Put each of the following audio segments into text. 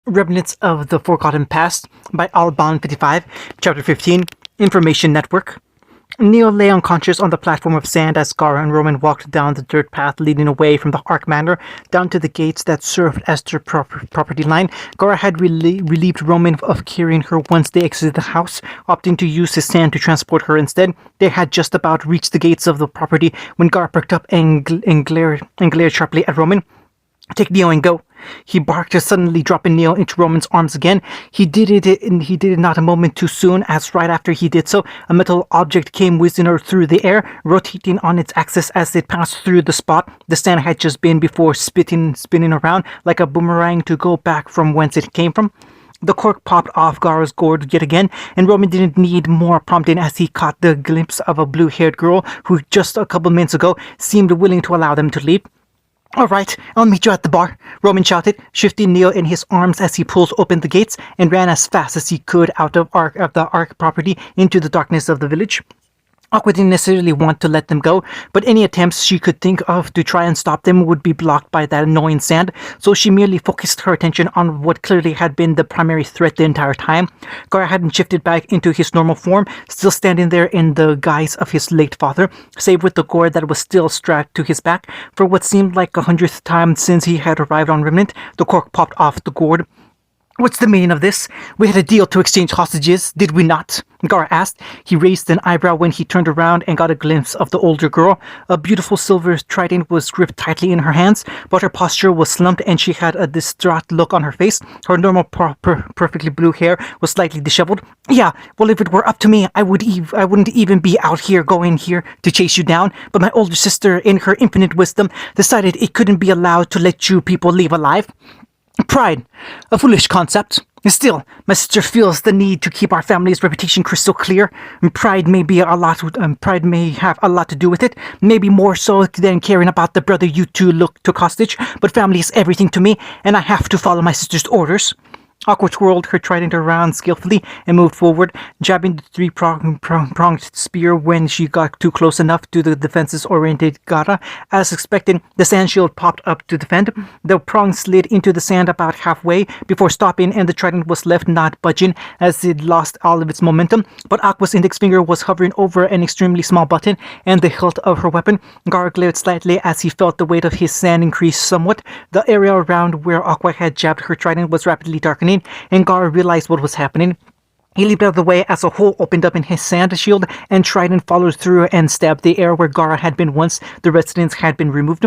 Remnants of the Forgotten Past by Alban 55, Chapter 15, Information Network. Neil lay unconscious on the platform of sand as Gara and Roman walked down the dirt path leading away from the Ark Manor down to the gates that served as their property line. Gara had relieved Roman of carrying her once they exited the house, opting to use his sand to transport her instead. They had just about reached the gates of the property when Gara perked up and glared sharply at Roman. "Take Neo and go," he barked, suddenly dropping Neo into Roman's arms again. He did it not a moment too soon, as right after he did so, a metal object came whizzing through the air, rotating on its axis as it passed through the spot the sand had just been before, spinning around like a boomerang to go back from whence it came from. The cork popped off Gara's gourd yet again, and Roman didn't need more prompting as he caught the glimpse of a blue-haired girl who just a couple minutes ago seemed willing to allow them to leave. "All right, I'll meet you at the bar," Roman shouted, shifting Neo in his arms as he pulled open the gates and ran as fast as he could out of the Ark property into the darkness of the village. Aqua didn't necessarily want to let them go, but any attempts she could think of to try and stop them would be blocked by that annoying sand, so she merely focused her attention on what clearly had been the primary threat the entire time. Gara hadn't shifted back into his normal form, still standing there in the guise of his late father, save with the gourd that was still strapped to his back. For what seemed like 100th time since he had arrived on Remnant, the cork popped off the gourd. "What's the meaning of this? We had a deal to exchange hostages, did we not?" Gara asked. He raised an eyebrow when he turned around and got a glimpse of the older girl. A beautiful silver trident was gripped tightly in her hands, but her posture was slumped and she had a distraught look on her face. Her normal perfectly blue hair was slightly disheveled. "Yeah, well, if it were up to me, I wouldn't even be out here going here to chase you down, but my older sister, in her infinite wisdom, decided it couldn't be allowed to let you people leave alive. Pride, a foolish concept. Still, my sister feels the need to keep our family's reputation crystal clear. Pride may have a lot to do with it, maybe more so than caring about the brother you two took hostage, but family is everything to me, and I have to follow my sister's orders." Aqua twirled her trident around skillfully and moved forward, jabbing the three-pronged spear when she got too close enough to the defenses-oriented Gara. As expected, the sand shield popped up to defend. The prong slid into the sand about halfway before stopping, and the trident was left not budging as it lost all of its momentum. But Aqua's index finger was hovering over an extremely small button and the hilt of her weapon. Gara glared slightly as he felt the weight of his sand increase somewhat. The area around where Aqua had jabbed her trident was rapidly darkening, and Gara realized what was happening. He leaped out of the way as a hole opened up in his sand shield, and trident followed through and stabbed the air where Gara had been once the residents had been removed.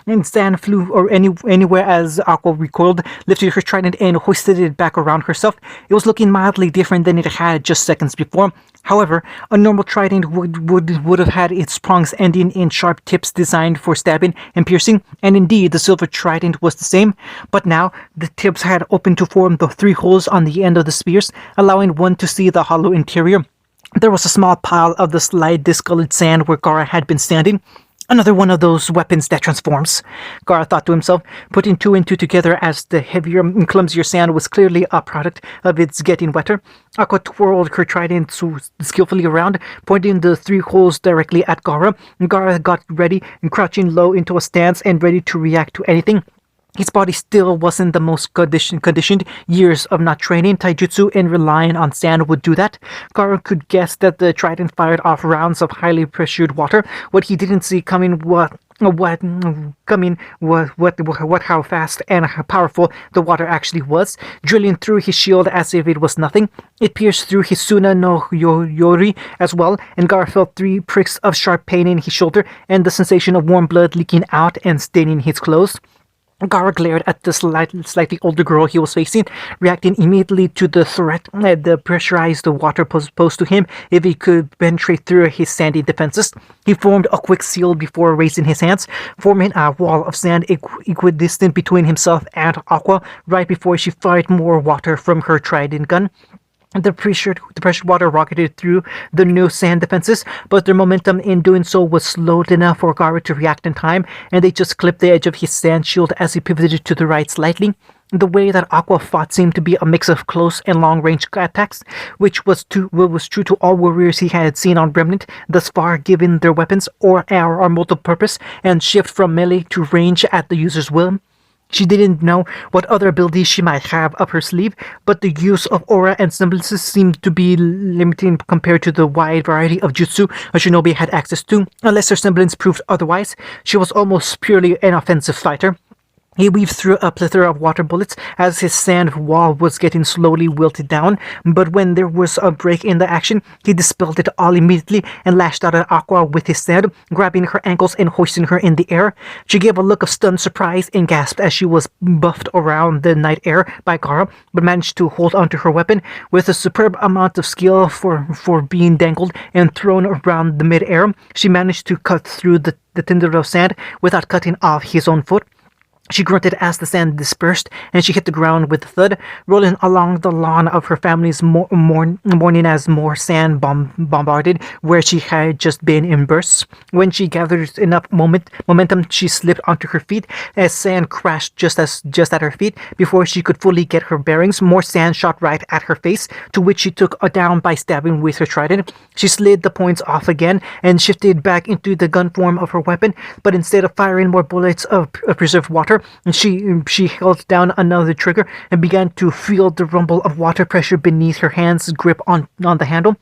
And sand flew anywhere as Aqua recoiled, lifted her trident, and hoisted it back around herself. It was looking mildly different than it had just seconds before. However, a normal trident would have had its prongs ending in sharp tips designed for stabbing and piercing, and indeed the silver trident was the same. But now the tips had opened to form the three holes on the end of the spears, allowing one to see the hollow interior. There was a small pile of the slight discolored sand where Gara had been standing. "Another one of those weapons that transforms," Gara thought to himself, putting two and two together as the heavier and clumsier sand was clearly a product of its getting wetter. Aqua twirled her trident skillfully around, pointing the three holes directly at Gara. Gara got ready and crouching low into a stance and ready to react to anything. His body still wasn't the most conditioned. Years of not training taijutsu and relying on sand would do that. Gara could guess that the trident fired off rounds of highly pressured water. What he didn't see coming was how fast and how powerful the water actually was, drilling through his shield as if it was nothing. It pierced through his Suna no Yori as well, and Gara felt 3 pricks of sharp pain in his shoulder and the sensation of warm blood leaking out and staining his clothes. Gara glared at the slightly older girl he was facing, reacting immediately to the threat the pressurized water posed to him if he could penetrate through his sandy defenses. He formed a quick seal before raising his hands, forming a wall of sand equidistant between himself and Aqua right before she fired more water from her trident gun. The pressured water rocketed through the new sand defenses, but their momentum in doing so was slowed enough for Gara to react in time, and they just clipped the edge of his sand shield as he pivoted to the right slightly. The way that Aqua fought seemed to be a mix of close and long-range attacks, which was true to all warriors he had seen on Remnant thus far, given their weapons or multiple purpose and shift from melee to range at the user's will. She didn't know what other abilities she might have up her sleeve, but the use of aura and semblances seemed to be limiting compared to the wide variety of jutsu a shinobi had access to. Unless her semblance proved otherwise, she was almost purely an offensive fighter. He weaved through a plethora of water bullets as his sand wall was getting slowly wilted down, but when there was a break in the action, he dispelled it all immediately and lashed out at Aqua with his sand, grabbing her ankles and hoisting her in the air. She gave a look of stunned surprise and gasped as she was buffed around the night air by Gaara, but managed to hold onto her weapon with a superb amount of skill for being dangled and thrown around the mid-air. She managed to cut through the tinder of sand without cutting off his own foot. She grunted as the sand dispersed, and she hit the ground with a thud, rolling along the lawn of her family's morning as more sand bombarded where she had just been in bursts. When she gathered enough momentum, she slipped onto her feet as sand crashed just at her feet. Before she could fully get her bearings, more sand shot right at her face, to which she took down by stabbing with her trident. She slid the points off again and shifted back into the gun form of her weapon, but instead of firing more bullets of preserved water, and she held down another trigger and began to feel the rumble of water pressure beneath her hand's grip on the handle.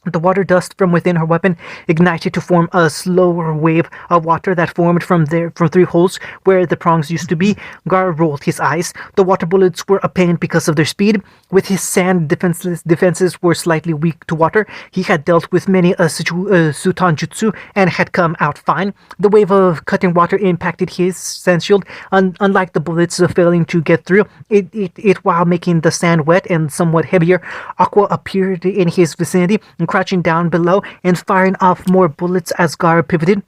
The water dust from within her weapon ignited to form a slower wave of water that formed from three holes where the prongs used to be. Gar rolled his eyes. The water bullets were a pain because of their speed. With his sand defenses were slightly weak to water. He had dealt with many a Sutan Jutsu and had come out fine. The wave of cutting water impacted his sand shield, unlike the bullets failing to get through it while making the sand wet and somewhat heavier. Aqua appeared in his vicinity, crouching down below and firing off more bullets as Gar pivoted.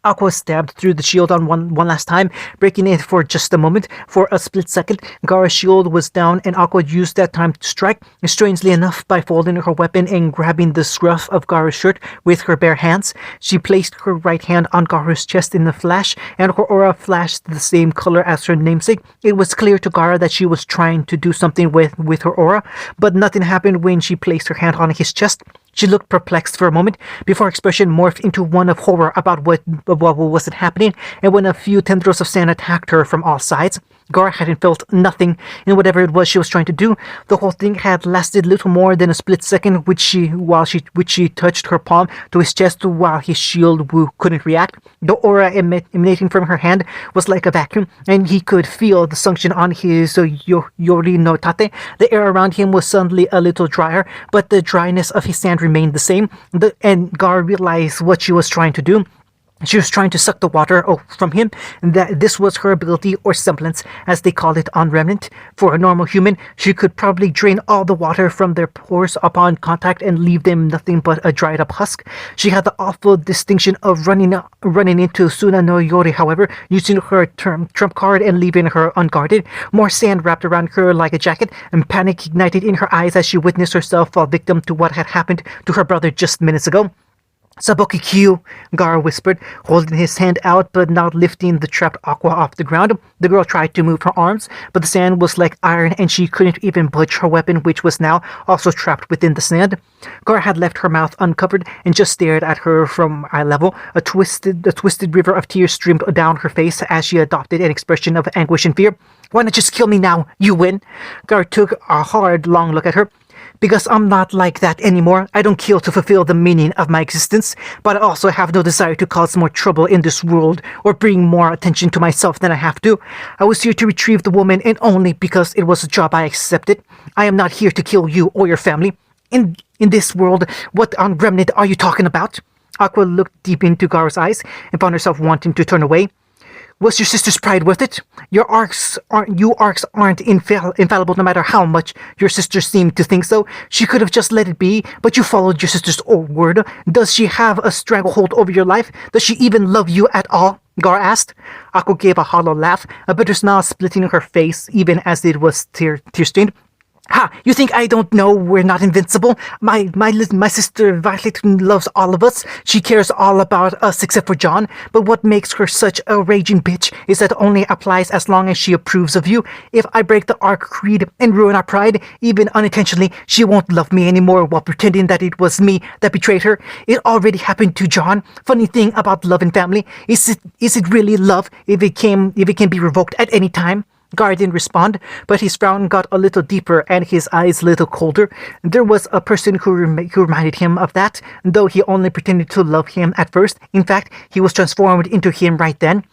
Aqua stabbed through the shield on one last time, breaking it for just a moment. For a split second, Gaara's shield was down, and Aqua used that time to strike, strangely enough, by folding her weapon and grabbing the scruff of Gaara's shirt with her bare hands. She placed her right hand on Gaara's chest in a flash, and her aura flashed the same color as her namesake. It was clear to Gaara that she was trying to do something with her aura, but nothing happened when she placed her hand on his chest. She looked perplexed for a moment before her expression morphed into one of horror about what wasn't happening, and when a few tendrils of sand attacked her from all sides. Gaara hadn't felt nothing in whatever it was she was trying to do. The whole thing had lasted little more than a split second, which she touched her palm to his chest while his shield couldn't react. The aura emanating from her hand was like a vacuum, and he could feel the suction on his Yori no Tate. The air around him was suddenly a little drier, but the dryness of his sand remained the same, and Gaara realized what she was trying to do. She was trying to suck the water from him, and that this was her ability, or semblance, as they call it on Remnant. For a normal human, she could probably drain all the water from their pores upon contact and leave them nothing but a dried up husk. She had the awful distinction of running into Suna no Yori, however, using her trump card and leaving her unguarded. More sand wrapped around her like a jacket, and panic ignited in her eyes as she witnessed herself fall victim to what had happened to her brother just minutes ago. "Saboki Kyu," Gaara whispered, holding his hand out but not lifting the trapped Aqua off the ground. The girl tried to move her arms, but the sand was like iron and she couldn't even budge her weapon, which was now also trapped within the sand. Gaara had left her mouth uncovered and just stared at her from eye level. A twisted river of tears streamed down her face as she adopted an expression of anguish and fear. "Why not just kill me now? You win." Gaara took a hard, long look at her. "Because I'm not like that anymore. I don't kill to fulfill the meaning of my existence, but I also have no desire to cause more trouble in this world or bring more attention to myself than I have to. I was here to retrieve the woman, and only because it was a job I accepted. I am not here to kill you or your family. In this world, what on Remnant are you talking about?" Aqua looked deep into Gaara's eyes and found herself wanting to turn away. "Was your sister's pride worth it? You arcs aren't infallible no matter how much your sister seemed to think so. She could have just let it be, but you followed your sister's word. Does she have a stranglehold over your life? Does she even love you at all?" Gaara asked. Aqua gave a hollow laugh, a bitter smile splitting her face even as it was tear-stained. Ha! You think I don't know we're not invincible? My sister Violet loves all of us. She cares all about us except for John. But what makes her such a raging bitch is that only applies as long as she approves of you. If I break the Ark Creed and ruin our pride, even unintentionally, she won't love me anymore while pretending that it was me that betrayed her. It already happened to John. Funny thing about love and family, is it really love if it can be revoked at any time? Gar didn't respond, but his frown got a little deeper and his eyes a little colder. There was a person who reminded him of that, though he only pretended to love him at first. In fact, he was transformed into him right then.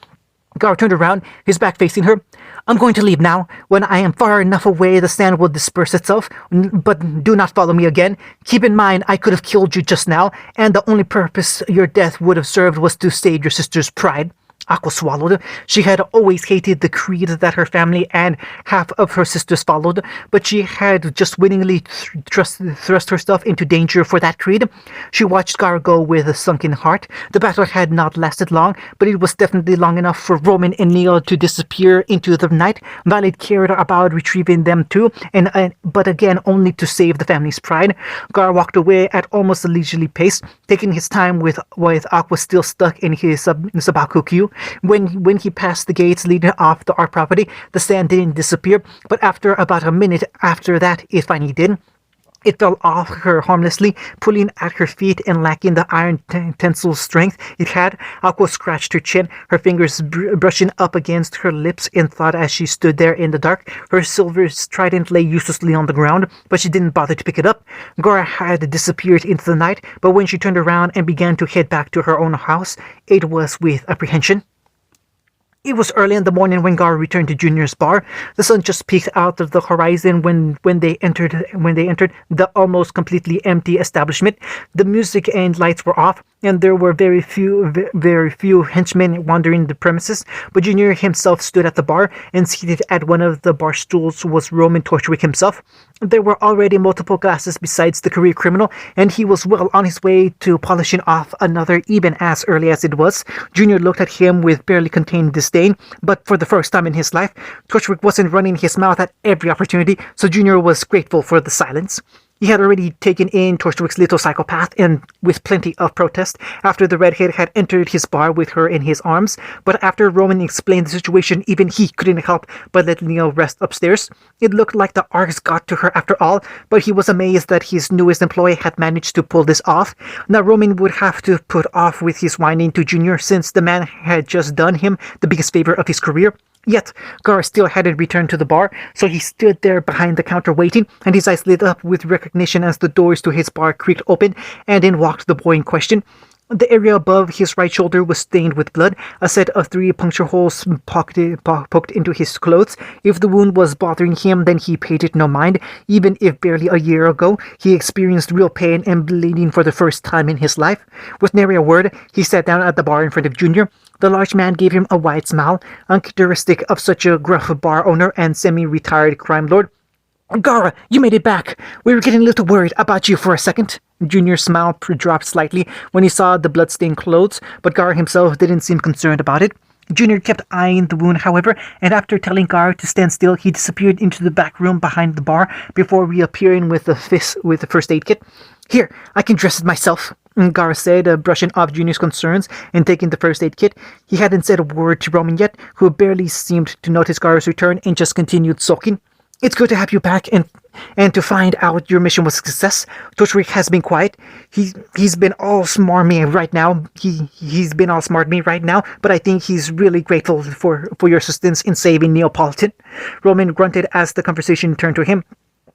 Gar turned around, his back facing her. I'm going to leave now. When I am far enough away, the sand will disperse itself, but do not follow me again. Keep in mind, I could have killed you just now, and the only purpose your death would have served was to save your sister's pride. Aqua swallowed. She had always hated the creed that her family and half of her sisters followed, but she had just willingly thrust herself into danger for that creed. She watched Gar go with a sunken heart. The battle had not lasted long, but it was definitely long enough for Roman and Neil to disappear into the night. Violet cared about retrieving them too, but again only to save the family's pride. Gar walked away at almost a leisurely pace, taking his time with Aqua still stuck in his Sabaku queue. When he passed the gates leading off the art property, the sand didn't disappear, but after about a minute after that, it finally did. It fell off her harmlessly, pulling at her feet and lacking the iron tensile strength it had. Aqua scratched her chin, her fingers brushing up against her lips in thought as she stood there in the dark. Her silver trident lay uselessly on the ground, but she didn't bother to pick it up. Gora had disappeared into the night, but when she turned around and began to head back to her own house, it was with apprehension. It was early in the morning when Gar returned to Junior's bar. The sun just peeked out of the horizon when they entered the almost completely empty establishment. The music and lights were off, and there were very few henchmen wandering the premises. But Junior himself stood at the bar, and seated at one of the bar stools was Roman Torchwick himself. There were already multiple glasses besides the career criminal, and he was well on his way to polishing off another even as early as it was. Junior looked at him with barely contained disdain, but for the first time in his life, Torchwick wasn't running his mouth at every opportunity, so Junior was grateful for the silence. He had already taken in Torchwick's little psychopath, and with plenty of protest, after the redhead had entered his bar with her in his arms. But after Roman explained the situation, even he couldn't help but let Neil rest upstairs. It looked like the arcs got to her after all, but he was amazed that his newest employee had managed to pull this off. Now Roman would have to put off with his whining to Junior, since the man had just done him the biggest favor of his career. Yet, Gar still hadn't returned to the bar, so he stood there behind the counter waiting, and his eyes lit up with recognition as the doors to his bar creaked open, and in walked the boy in question. The area above his right shoulder was stained with blood, a set of 3 puncture holes poked into his clothes. If the wound was bothering him, then he paid it no mind. Even if barely a year ago, he experienced real pain and bleeding for the first time in his life. With nary a word, he sat down at the bar in front of Junior. The large man gave him a wide smile, uncharacteristic of such a gruff bar owner and semi-retired crime lord. Gara, you made it back. We were getting a little worried about you for a second. Junior's smile dropped slightly when he saw the blood-stained clothes, but Gar himself didn't seem concerned about it. Junior kept eyeing the wound, however, and after telling Gar to stand still, he disappeared into the back room behind the bar before reappearing with the first aid kit. Here, I can dress it myself, Gar said, brushing off Junior's concerns and taking the first aid kit. He hadn't said a word to Roman yet, who barely seemed to notice Gar's return and just continued sulking. It's good to have you back and to find out your mission was a success. Torchwick has been quiet. He's been all smarmy right now. He's been all smart me right now, but I think he's really grateful for your assistance in saving Neapolitan. Roman grunted as the conversation turned to him.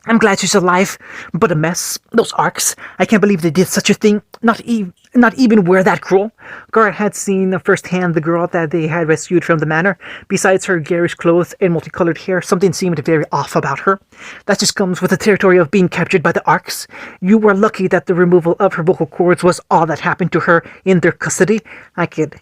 I'm glad she's alive, but a mess. Those arcs. I can't believe they did such a thing. Not even were that cruel. Gar had seen firsthand the girl that they had rescued from the manor. Besides her garish clothes and multicolored hair, something seemed very off about her. That just comes with the territory of being captured by the arcs. You were lucky that the removal of her vocal cords was all that happened to her in their custody. I can't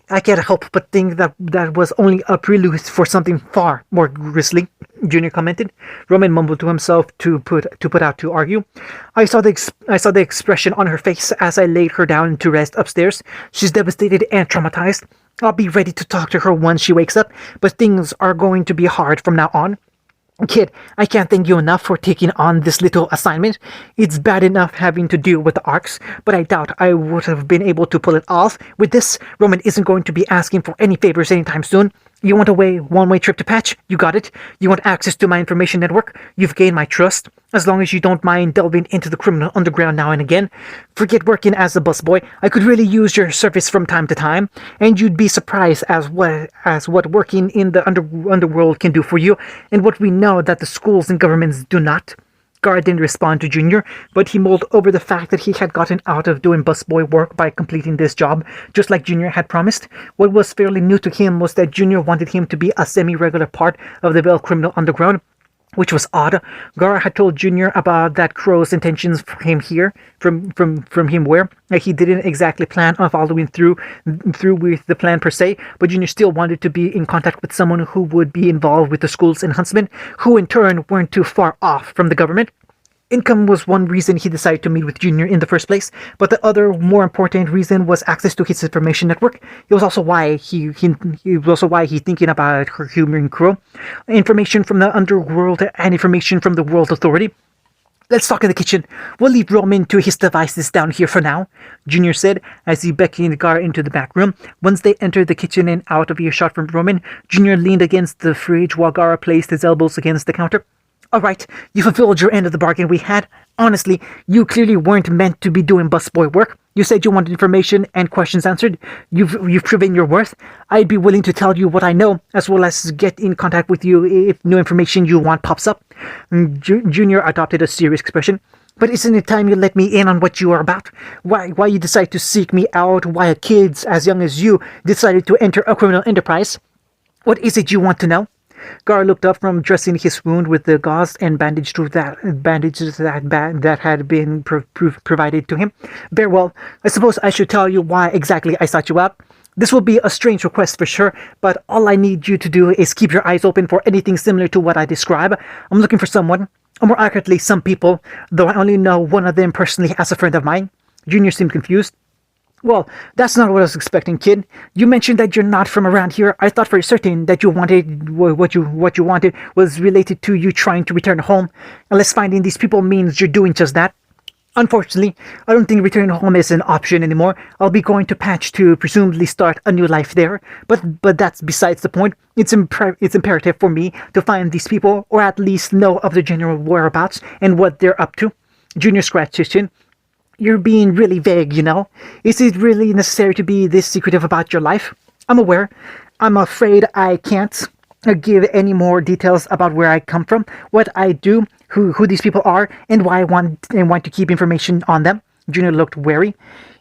help but think that was only a prelude for something far more grisly, Junior commented. Roman mumbled to himself to put out to argue. I saw the expression on her face as I laid her down to rest upstairs. She's devastated and traumatized. I'll be ready to talk to her once she wakes up, but things are going to be hard from now on. Kid, I can't thank you enough for taking on this little assignment. It's bad enough having to deal with the arcs, but I doubt I would have been able to pull it off. With this, Roman isn't going to be asking for any favors anytime soon. You want a one-way trip to Patch? You got it. You want access to my information network? You've gained my trust. As long as you don't mind delving into the criminal underground now and again. Forget working as a busboy. I could really use your service from time to time, and you'd be surprised as what working in the underworld can do for you, and what we know that the schools and governments do not. Gar didn't respond to Junior, but he mulled over the fact that he had gotten out of doing busboy work by completing this job, just like Junior had promised. What was fairly new to him was that Junior wanted him to be a semi-regular part of the Bell Criminal Underground, which was odd. Gara had told Junior about that Crow's intentions for him here, from him where he didn't exactly plan on following through with the plan per se, but Junior still wanted to be in contact with someone who would be involved with the schools and Huntsmen, who in turn weren't too far off from the government. Income was one reason he decided to meet with Junior in the first place, but the other, more important reason was access to his information network. It was also why he thinking about her humoring Crow, information from the underworld and information from the World Authority. Let's talk in the kitchen. We'll leave Roman to his devices down here for now, Junior said as he beckoned Gar into the back room. Once they entered the kitchen and out of earshot from Roman, Junior leaned against the fridge while Gara placed his elbows against the counter. All right, you fulfilled your end of the bargain we had. Honestly, you clearly weren't meant to be doing busboy work. You said you wanted information and questions answered. You've proven your worth. I'd be willing to tell you what I know, as well as get in contact with you if new information you want pops up. Junior adopted a serious expression. But isn't it time you let me in on what you are about? Why you decide to seek me out? Why kids as young as you decided to enter a criminal enterprise? What is it you want to know? Gar looked up from dressing his wound with the gauze and bandages that had been provided to him. Very well, I suppose I should tell you why exactly I sought you out. This will be a strange request for sure, but all I need you to do is keep your eyes open for anything similar to what I describe. I'm looking for someone, or more accurately, some people, though I only know one of them personally as a friend of mine. Junior seemed confused. Well, that's not what I was expecting, kid. You mentioned that you're not from around here. I thought for certain that you wanted what you wanted was related to you trying to return home. Unless finding these people means you're doing just that. Unfortunately, I don't think returning home is an option anymore. I'll be going to Patch to presumably start a new life there. But that's besides the point. It's imperative for me to find these people, or at least know of their general whereabouts and what they're up to. Junior scratched his chin. You're being really vague, you know? Is it really necessary to be this secretive about your life? I'm aware. I'm afraid I can't give any more details about where I come from, what I do, who these people are, and why I want to keep information on them. Junior looked wary.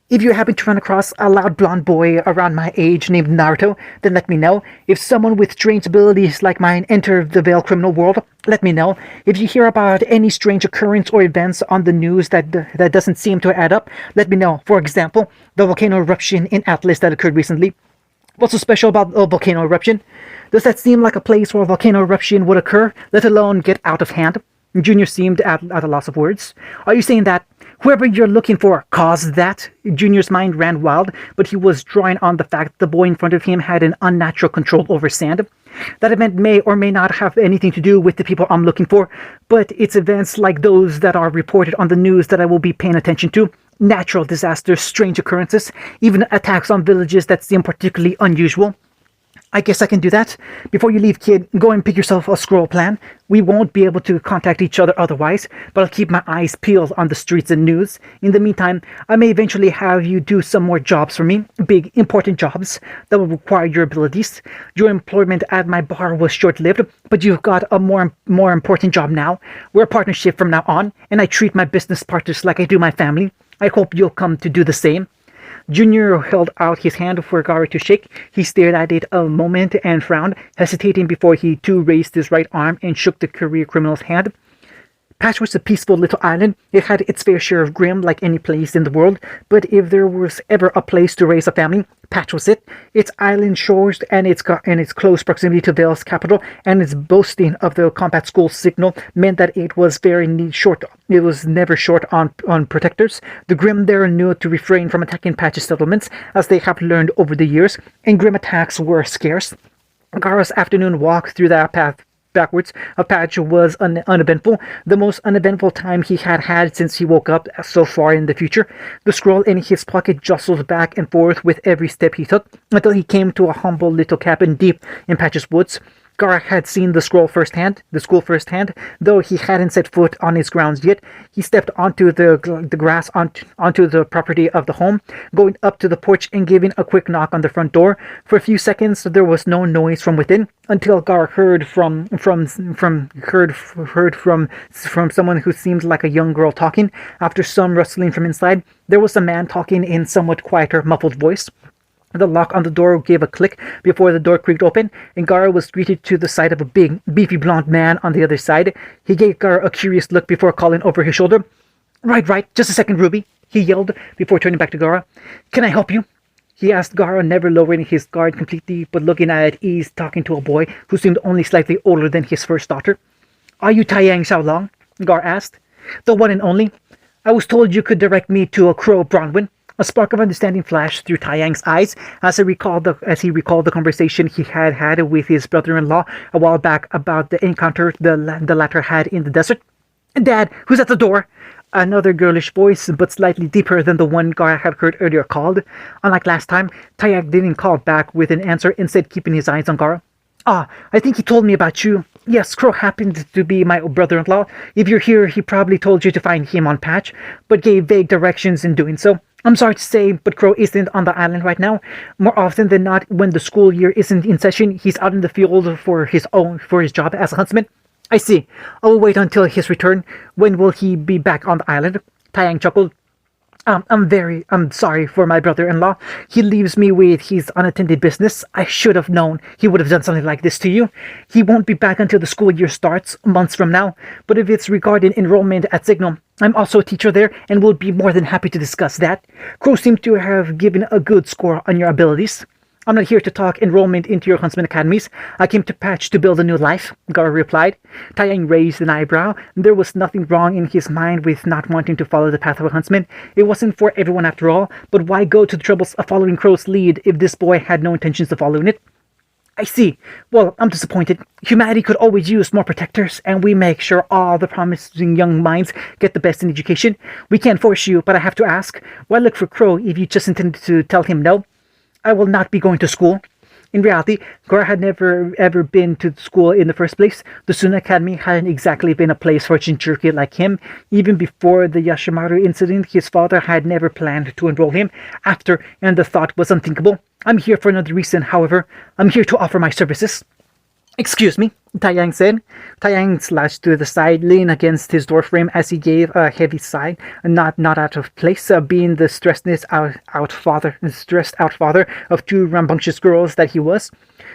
If you happen to run across a loud blonde boy around my age named Naruto, then let me know. If someone with strange abilities like mine enter the Veil criminal world, let me know. If you hear about any strange occurrence or events on the news that doesn't seem to add up, let me know. For example, the volcano eruption in Atlas that occurred recently. What's so special about a volcano eruption? Does that seem like a place where a volcano eruption would occur, let alone get out of hand? Junior seemed at a loss of words. Are you saying that whoever you're looking for caused that? Junior's mind ran wild, but he was drawing on the fact that the boy in front of him had an unnatural control over sand. That event may or may not have anything to do with the people I'm looking for, but it's events like those that are reported on the news that I will be paying attention to. Natural disasters, strange occurrences, even attacks on villages that seem particularly unusual. I guess I can do that. Before you leave, kid, go and pick yourself a scroll plan. We won't be able to contact each other otherwise, but I'll keep my eyes peeled on the streets and news. In the meantime, I may eventually have you do some more jobs for me. Big, important jobs that will require your abilities. Your employment at my bar was short-lived, but you've got a more important job now. We're a partnership from now on, and I treat my business partners like I do my family. I hope you'll come to do the same. Junior held out his hand for Gara to shake. He stared at it a moment and frowned, hesitating before he too raised his right arm and shook the career criminal's hand. Patch was a peaceful little island. It had its fair share of grim like any place in the world, but if there was ever a place to raise a family, Patch was it. Its island shores and its close proximity to Vale's capital and its boasting of the combat school signal meant that it was It was never short on protectors. The grim there knew to refrain from attacking Patch's settlements, as they have learned over the years, and grim attacks were scarce. Gara's afternoon walk through that path backwards of Patch was uneventful, the most uneventful time he had had since he woke up so far in the future. The scroll in his pocket jostled back and forth with every step he took, until he came to a humble little cabin deep in Patch's woods. Gara had seen the school firsthand, though he hadn't set foot on its grounds yet. He stepped onto the grass onto the property of the home, going up to the porch and giving a quick knock on the front door. For a few seconds there was no noise from within, until Gara heard from someone who seemed like a young girl talking. After some rustling from inside, there was a man talking in somewhat quieter, muffled voice. The lock on the door gave a click before the door creaked open, and Gara was greeted to the sight of a big, beefy blonde man on the other side. He gave Gara a curious look before calling over his shoulder. Right, just a second, Ruby," he yelled before turning back to Gara. "Can I help you?" he asked Gara, never lowering his guard completely, but looking at ease, talking to a boy who seemed only slightly older than his first daughter. "Are you Taiyang Xiaolong?" Gara asked. "The one and only. I was told you could direct me to a crow Bronwyn." A spark of understanding flashed through Taiyang's eyes as he recalled the conversation he had had with his brother-in-law a while back about the encounter the latter had in the desert. "Dad, who's at the door?" Another girlish voice, but slightly deeper than the one Gara had heard earlier, called. Unlike last time, Taiyang didn't call back with an answer, instead keeping his eyes on Gara. "Ah, I think he told me about you. Yes, Crow happened to be my brother-in-law. If you're here, he probably told you to find him on Patch, but gave vague directions in doing so. I'm sorry to say, but Crow isn't on the island right now. More often than not, when the school year isn't in session, he's out in the field for his job as a huntsman." "I see. I will wait until his return. When will he be back on the island?" Taiyang chuckled. I'm sorry for my brother-in-law. He leaves me with his unattended business. I should have known he would have done something like this to you. He won't be back until the school year starts, months from now. But if it's regarding enrollment at Signal, I'm also a teacher there and will be more than happy to discuss that. Crow seemed to have given a good score on your abilities. I'm not here to talk enrollment into your huntsman academies. I came to Patch to build a new life, Gara replied. Taiyang raised an eyebrow. There was nothing wrong in his mind with not wanting to follow the path of a huntsman. It wasn't for everyone after all, but why go to the troubles of following Crow's lead if this boy had no intentions of following it? I see. Well, I'm disappointed. Humanity could always use more protectors, and we make sure all the promising young minds get the best in education. We can't force you, but I have to ask, why look for Crow if you just intended to tell him no? I will not be going to school. In reality, Gara had never ever been to school in the first place. The Suna Academy hadn't exactly been a place for a jinchuriki like him. Even before the Yashimaru incident, his father had never planned to enroll him. After, and the thought was unthinkable. I'm here for another reason, however. I'm here to offer my services. Excuse me, Taiyang said. Taiyang slouched to the side, leaning against his door frame as he gave a heavy sigh, not out of place, being the stressed out father of two rambunctious girls that he was.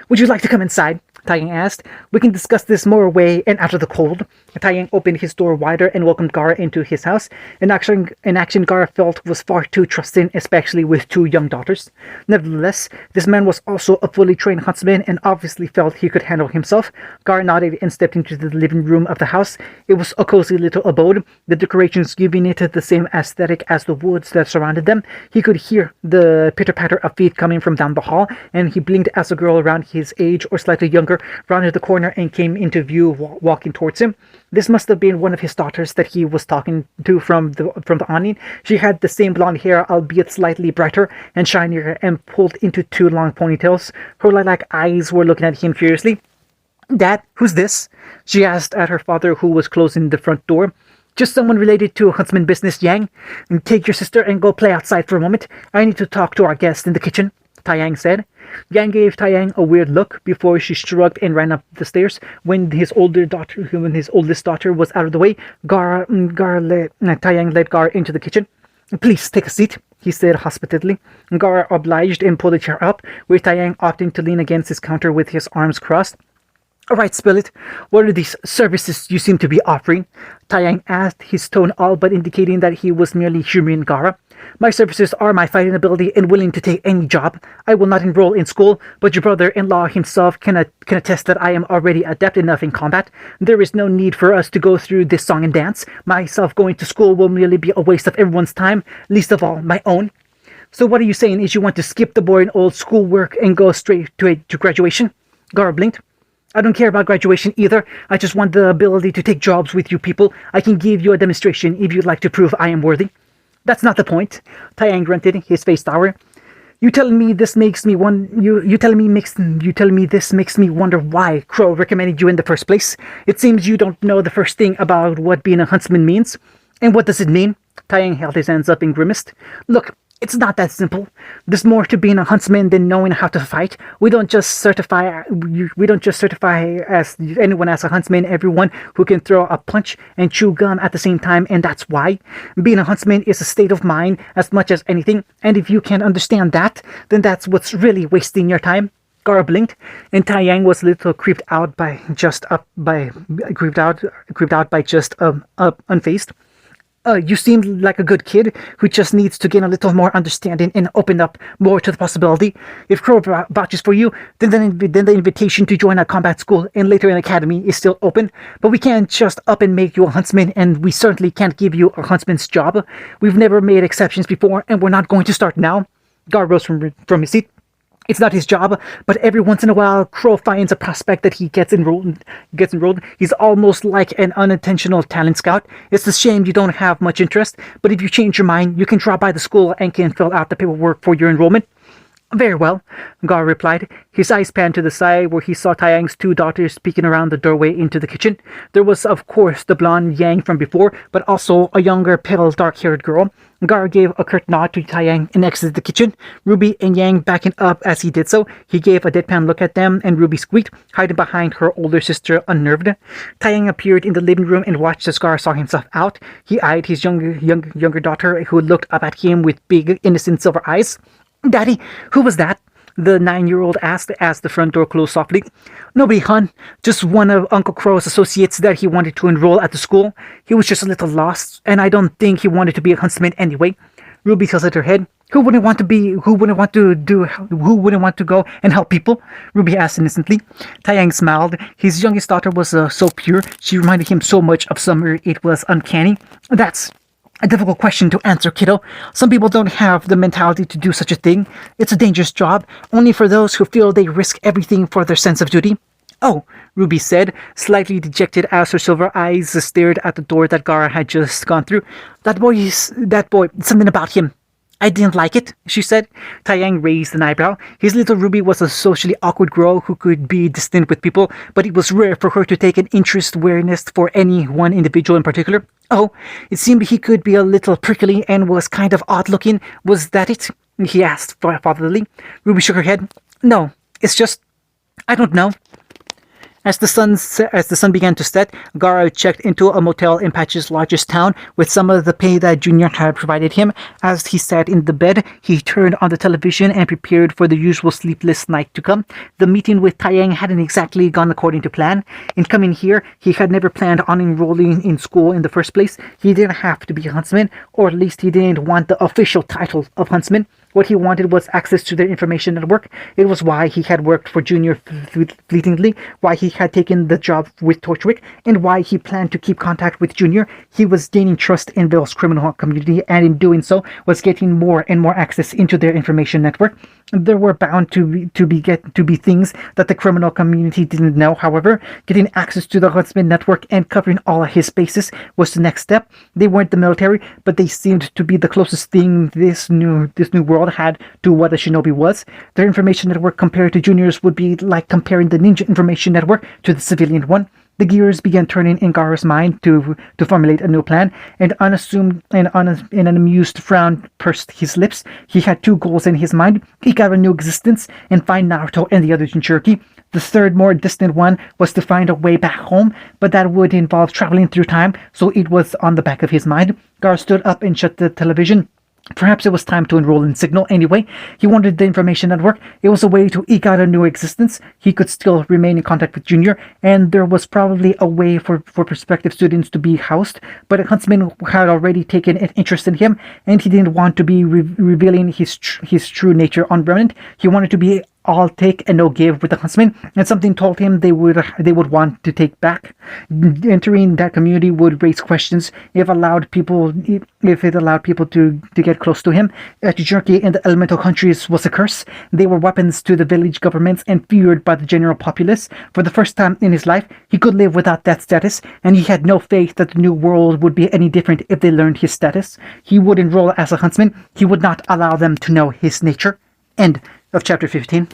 Would you like to come inside? Taiyang asked. We can discuss this more away and out of the cold. Taiyang opened his door wider and welcomed Gara into his house. An action Gara felt was far too trusting, especially with two young daughters. Nevertheless, this man was also a fully trained huntsman and obviously felt he could handle himself. Gara nodded and stepped into the living room of the house. It was a cozy little abode, the decorations giving it the same aesthetic as the woods that surrounded them. He could hear the pitter-patter of feet coming from down the hall, and he blinked as a girl around his age or slightly younger rounded the corner and came into view walking towards him. This must have been one of his daughters that he was talking to from the awning. She had the same blonde hair, albeit slightly brighter and shinier, and pulled into two long ponytails. Her lilac eyes were looking at him curiously. Dad, who's this? She asked at her father, who was closing the front door. Just someone related to huntsman business, Yang. And take your sister and go play outside for a moment. I need to talk to our guest in the kitchen, Taiyang said. Yang gave Taiyang a weird look before she shrugged and ran up the stairs. When his oldest daughter was out of the way, Taiyang led Gara into the kitchen. Please take a seat, he said hospitably. Gara obliged and pulled a chair up, with Taiyang opting to lean against his counter with his arms crossed. All right, Spillet, what are these services you seem to be offering? Taiyang asked, his tone all but indicating that he was merely humoring Gara. My services are my fighting ability and willing to take any job. I will not enroll in school, but your brother-in-law himself can attest that I am already adept enough in combat. There is no need for us to go through this song and dance. Myself going to school will merely be a waste of everyone's time, least of all my own. So what are you saying is you want to skip the boring old schoolwork and go straight to graduation? Gara blinked. I don't care about graduation either. I just want the ability to take jobs with you people. I can give you a demonstration if you'd like to prove I am worthy. That's not the point, Taiyang grunted, his face sour. You telling me this makes me you telling me this makes me wonder why Crow recommended you in the first place. It seems you don't know the first thing about what being a huntsman means. And what does it mean? Taiyang held his hands up and grimaced. Look, it's not that simple. There's more to being a huntsman than knowing how to fight. We don't just certify as anyone as a huntsman, everyone who can throw a punch and chew gum at the same time, and that's why. Being a huntsman is a state of mind as much as anything, and if you can't understand that, then that's what's really wasting your time. Gara blinked, and Taiyang was a little creeped out by just unfazed. You seem like a good kid who just needs to gain a little more understanding and open up more to the possibility. If Crow vouches for you, then the invitation to join a combat school and later an academy is still open. But we can't just up and make you a huntsman, and we certainly can't give you a huntsman's job. We've never made exceptions before, and we're not going to start now. Gar rose from his seat. It's not his job, but every once in a while, Crow finds a prospect that he gets enrolled. He's almost like an unintentional talent scout. It's a shame you don't have much interest, but if you change your mind, you can drop by the school and can fill out the paperwork for your enrollment. Very well, Gar replied. His eyes panned to the side where he saw Taiyang's two daughters peeking around the doorway into the kitchen. There was, of course, the blonde Yang from before, but also a younger, pale, dark-haired girl. Gar gave a curt nod to Taiyang and exited the kitchen, Ruby and Yang backing up as he did so. He gave a deadpan look at them, and Ruby squeaked, hiding behind her older sister, unnerved. Taiyang appeared in the living room and watched as Gar saw himself out. He eyed his younger daughter, who looked up at him with big, innocent silver eyes. Daddy, who was that? The 9-year-old asked as the front door closed softly. Nobody, hon. Just one of Uncle Crow's associates that he wanted to enroll at the school. He was just a little lost, and I don't think he wanted to be a huntsman anyway. Ruby tilted her head. Who wouldn't want to go and help people? Ruby asked innocently. Taiyang smiled. His youngest daughter was so pure. She reminded him so much of Summer. It was uncanny. That's a difficult question to answer, kiddo. Some people don't have the mentality to do such a thing. It's a dangerous job, only for those who feel they risk everything for their sense of duty. Oh, Ruby said, slightly dejected as her silver eyes stared at the door that Gara had just gone through. That boy, something about him. I didn't like it, she said. Taiyang raised an eyebrow. His little Ruby was a socially awkward girl who could be distant with people, but it was rare for her to take an interest awareness for any one individual in particular. Oh, it seemed he could be a little prickly and was kind of odd-looking. Was that it? He asked fatherly. Ruby shook her head. No, it's just, I don't know. As the sun began to set, Gara checked into a motel in Patch's largest town with some of the pay that Junior had provided him. As he sat in the bed, he turned on the television and prepared for the usual sleepless night to come. The meeting with Taiyang hadn't exactly gone according to plan. In coming here, he had never planned on enrolling in school in the first place. He didn't have to be a huntsman, or at least he didn't want the official title of huntsman. What he wanted was access to their information network. It was why he had worked for Junior fleetingly, why he had taken the job with Torchwick, and why he planned to keep contact with Junior. He was gaining trust in Vale's criminal community, and in doing so, was getting more and more access into their information network. There were bound to be things that the criminal community didn't know. However, getting access to the Huntsman network and covering all of his bases was the next step. They weren't the military, but they seemed to be the closest thing this new world had to what a shinobi was. Their information network compared to Junior's would be like comparing the ninja information network to the civilian one. The gears began turning in Gara's mind to formulate a new plan, and an amused frown pursed his lips. He had two goals in his mind: eke out a new existence and find Naruto and the other jinchuriki. The third, more distant one was to find a way back home, but that would involve traveling through time, so it was on the back of his mind. Gara stood up and shut the television. Perhaps it was time to enroll in Signal anyway. He wanted the information network. It was a way to eke out a new existence. He could still remain in contact with Junior, and there was probably a way for prospective students to be housed, but Huntsman had already taken an interest in him, and he didn't want to be revealing his true nature on Remnant. He wanted to be all take and no give with the huntsmen, and something told him they would want to take back. Entering that community would raise questions if it allowed people to get close to him. Jinchuriki in the elemental countries was a curse. They were weapons to the village governments and feared by the general populace. For the first time in his life, he could live without that status, and he had no faith that the new world would be any different if they learned his status. He would enroll as a huntsman. He would not allow them to know his nature. End of chapter 15.